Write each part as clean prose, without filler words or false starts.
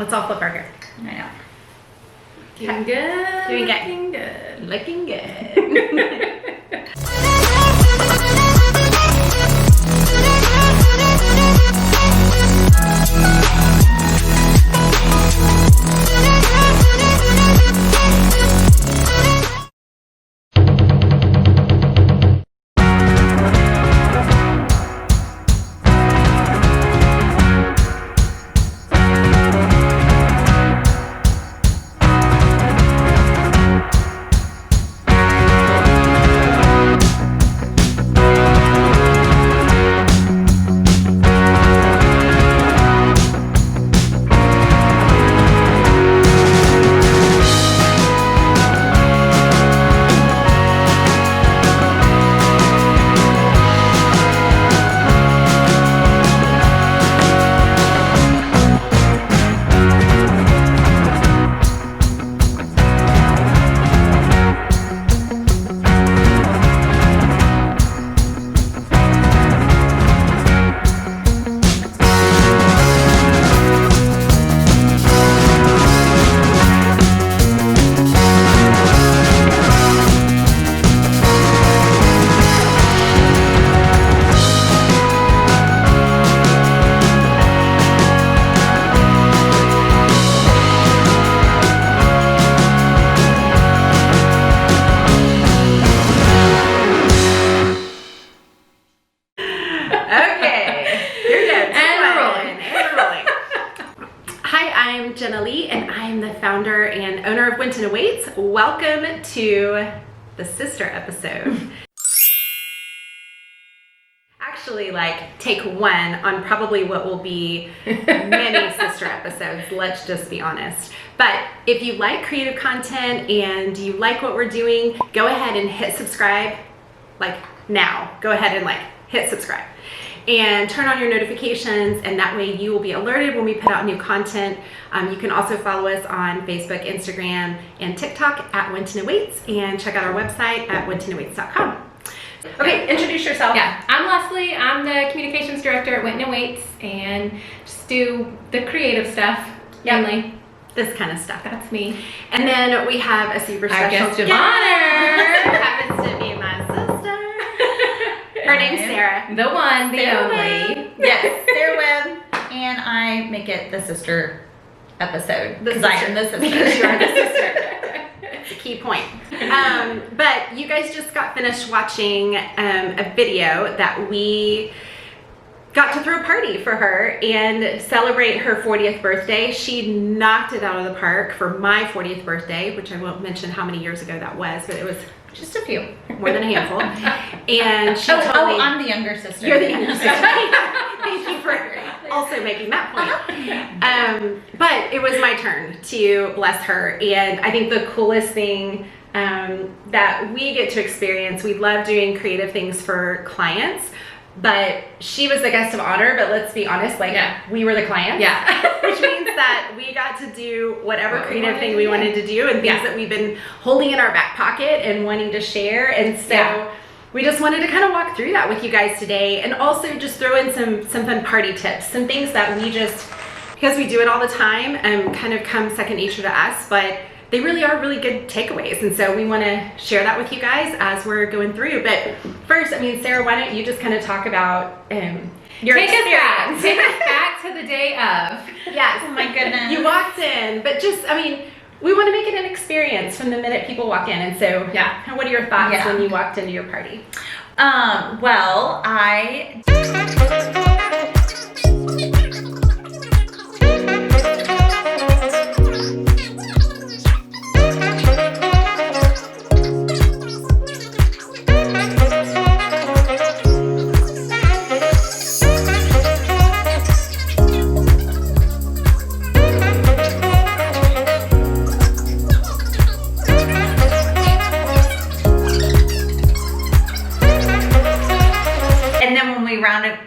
Let's all flip our hair. I know. Doing good. Doing good. Looking good. Founder and owner of Winton Awaits. Welcome to the sister episode. Actually, like take one on probably what will be many sister episodes, let's just be honest. But if you like creative content and you like what we're doing, go ahead and hit subscribe like now. Go ahead and like hit subscribe and turn on your notifications, and that way you will be alerted when we put out new content. You can also follow us on Facebook, Instagram, and TikTok at Winton Awaits, and check out our website at wintonawaits.com. Okay, introduce yourself. Yeah, I'm Leslie. I'm the communications director at Winton Awaits, and just do the creative stuff mainly. This kind of stuff. That's me. And then we have a super special guest of honor. who happens to be my sister. Her name's Sarah. The one, the Sarah only. Webb. Yes, Sarah Webb. And I make it the sister episode because I am the sister. Because you are the sister. It's a key point. But you guys just got finished watching a video that we got to throw a party for her and celebrate her 40th birthday. She knocked it out of the park for my 40th birthday, which I won't mention how many years ago that was, but it was Just a few. more than a handful. And she told me, I'm the younger sister. you're the younger sister. Thank you for also making that point. But it was my turn to bless her, and I think the coolest thing that we get to experience, we love doing creative things for clients, but she was the guest of honor. But let's be honest, we were the clients. Yeah. Which means that we got to do whatever creative thing we wanted to do, and things that we've been holding in our back pocket and wanting to share. And so we just wanted to kind of walk through that with you guys today, and also just throw in some fun party tips, some things that we just, because we do it all the time, kind of come second nature to us, but they really are really good takeaways. And so we want to share that with you guys as we're going through. But first, I mean, Sarah, why don't you just kind of talk about your experience? Take us back to the day of. Yes. Oh my goodness. You walked in, but just, I mean, we want to make it an experience from the minute people walk in. And so, what are your thoughts when you walked into your party? Well, I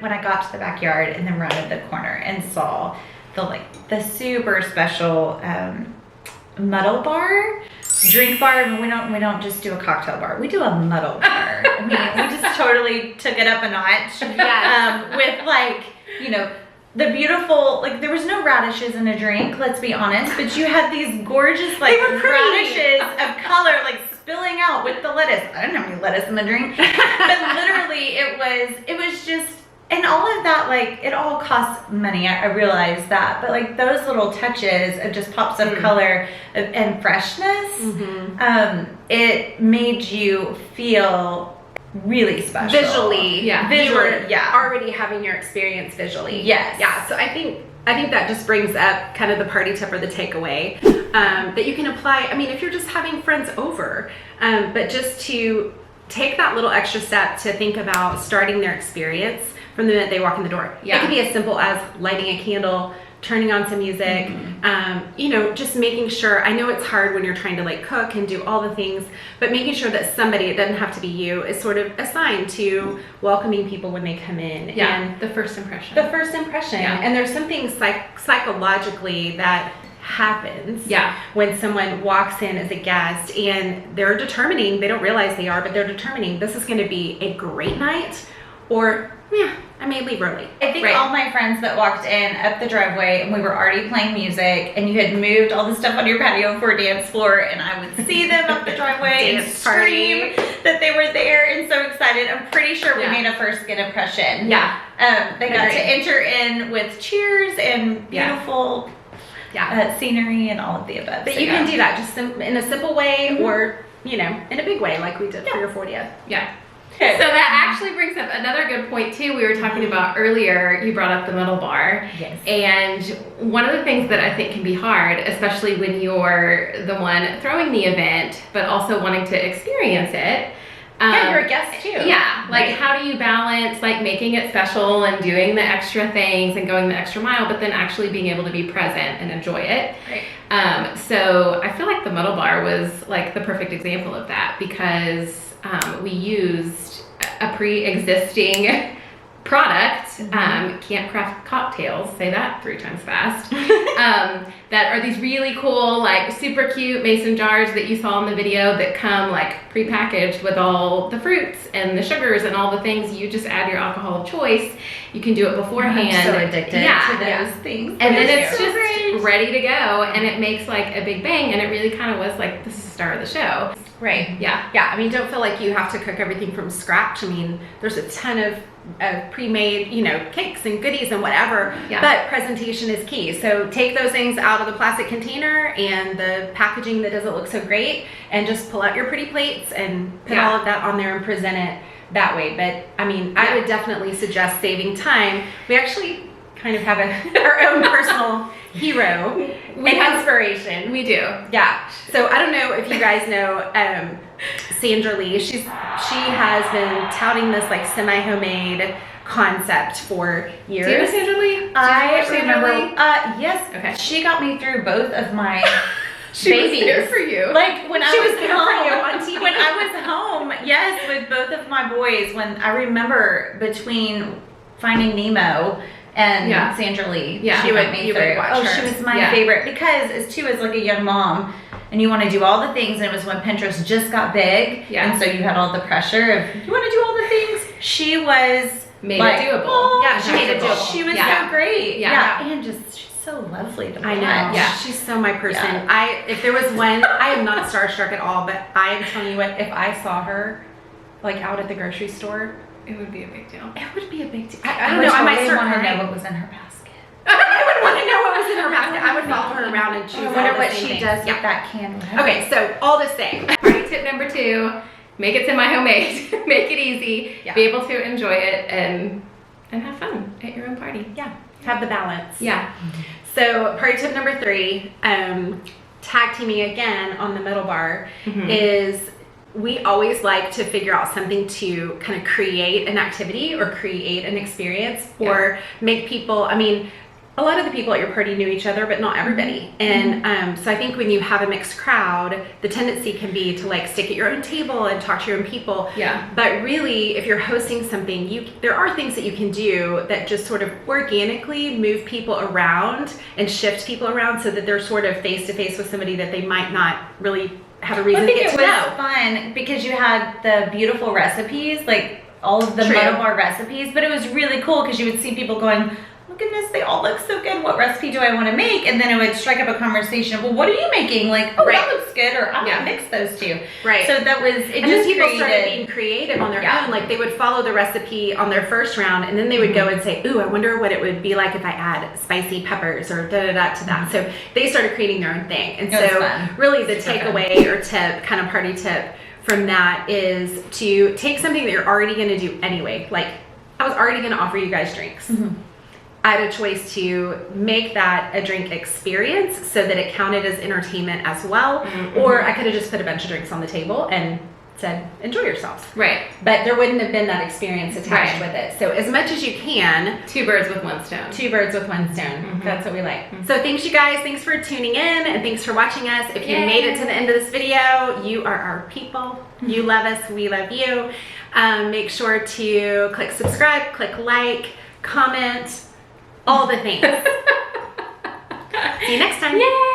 when I got to the backyard and then rounded the corner and saw the super special muddle bar, drink bar. I mean, we don't just do a cocktail bar. We do a muddle bar. I mean, we just totally took it up a notch. Yes. With the beautiful, like, there was no radishes in a drink, let's be honest, but you had these gorgeous, like, They were pretty. radishes of color, like, spilling out with the lettuce. I didn't have any lettuce in the drink, but literally it was just, and all of that, like, it all costs money. I realize that, but like those little touches of just pops of color and freshness, it made you feel really special. Visually, you were yeah. already having your experience visually. Yes. Yeah, so I think that just brings up kind of the party tip or the takeaway that you can apply. I mean, if you're just having friends over, but just to take that little extra step to think about starting their experience from the minute they walk in the door. Yeah. It could be as simple as lighting a candle, turning on some music, you know, just making sure. I know it's hard when you're trying to like cook and do all the things, but making sure that somebody, it doesn't have to be you, is sort of assigned to welcoming people when they come in. Yeah, And the first impression. the first impression. Yeah. And there's something psychologically that happens when someone walks in as a guest and they're determining, they don't realize they are, but they're determining this is going to be a great night, or yeah, I may leave early. I think all my friends that walked in up the driveway and we were already playing music and you had moved all the stuff on your patio for a dance floor, and I would see them up the driveway and scream that they were there and so excited. I'm pretty sure we made a first good impression. Yeah. They got to enter in with cheers and beautiful scenery and all of the above. But you can do that just in a simple way or, you know, in a big way like we did for your 40th. Yeah. Okay. So that actually brings up another good point too. We were talking about earlier, you brought up the middle bar. Yes. And one of the things that I think can be hard, especially when you're the one throwing the event, but also wanting to experience it. You're a guest too. Yeah, like how do you balance like making it special and doing the extra things and going the extra mile, but then actually being able to be present and enjoy it. Right. So I feel like the middle bar was like the perfect example of that, because we used a pre-existing product, Camp Craft Cocktails, say that 3 times fast, that are these really cool, like super cute mason jars that you saw in the video that come like pre-packaged with all the fruits and the sugars and all the things. You just add your alcohol of choice. You can do it beforehand. I'm so addicted to those things. And then it's just ready to go, and it makes like a big bang, and it really kind of was like, this is the star of the show. Right. Yeah. Yeah. I mean, don't feel like you have to cook everything from scratch. I mean, there's a ton of pre-made, you know, cakes and goodies and whatever, but presentation is key. So take those things out of the plastic container and the packaging that doesn't look so great, and just pull out your pretty plates and put all of that on there and present it that way. But I mean, I would definitely suggest saving time. We actually kind of have our own personal hero and inspiration. We do. Yeah. So I don't know if you guys know Sandra Lee. She has been touting this like semi-homemade concept for years. Do you know Sandra Lee? I Sandra remember. Lee? Yes. Okay. She got me through both of my She was babies. here for you. Like when I She was was there for you on home. TV. When I was home, yes, with both of my boys. When I remember between Finding Nemo and Sandra Lee, Yeah. she You went would- me you would through. watch Oh, her. she was my favorite, because as a young mom, and you want to do all the things, and it was when Pinterest just got big, and so you had all the pressure of you want to do all the things. She was Made like, it doable. oh, Yeah, she made it doable. She was Yeah. so great. Yeah. And just she's so lovely to watch. I know. Yeah. She's so my person. Yeah. If there was one, I am not starstruck at all, but I am telling you what, if I saw her like out at the grocery store, It would be a big deal. it would be a big deal. I don't know. I might start want to crying. know what was in her basket. I would want to know what was in her basket. I would follow her around and choose. I all wonder the what same she things. does Yeah. with that can. Okay, so all to say, Party tip number 2, make it semi-homemade. Make it easy. Yeah. Be able to enjoy it and have fun at your own party. yeah, have the balance. Yeah. So party tip number 3, tag teaming again on the middle bar, is we always like to figure out something to kind of create an activity or create an experience or make people, I mean, a lot of the people at your party knew each other, but not everybody. And so I think when you have a mixed crowd, the tendency can be to like stick at your own table and talk to your own people. Yeah. But really, if you're hosting something, there are things that you can do that just sort of organically move people around and shift people around so that they're sort of face to face with somebody that they might not really have a reason I to think get it to was know. fun because you had the beautiful recipes, like all of the True. middle bar recipes, but it was really cool because you would see people going, look goodness, they all look so good. What recipe do I want to make? And then it would strike up a conversation. Well, what are you making? Like, oh, that looks good. Or I'm going to mix those two. Right. So that was, it and just then people created, started being creative on their own. Like they would follow the recipe on their first round and then they would go and say, ooh, I wonder what it would be like if I add spicy peppers or da-da-da to that. So they started creating their own thing. And so really the takeaway or tip, kind of party tip from that is to take something that you're already going to do anyway. Like I was already going to offer you guys drinks. I had a choice to make that a drink experience so that it counted as entertainment as well. Or I could have just put a bunch of drinks on the table and said, enjoy yourselves. Right. But there wouldn't have been that experience attached with it. So as much as you can. 2 birds with one stone. 2 birds with one stone. That's what we like. So thanks you guys. Thanks for tuning in and thanks for watching us. If you made it to the end of this video, you are our people. You love us. We love you. Make sure to click subscribe, click like, comment, all the things. See you next time. Yay!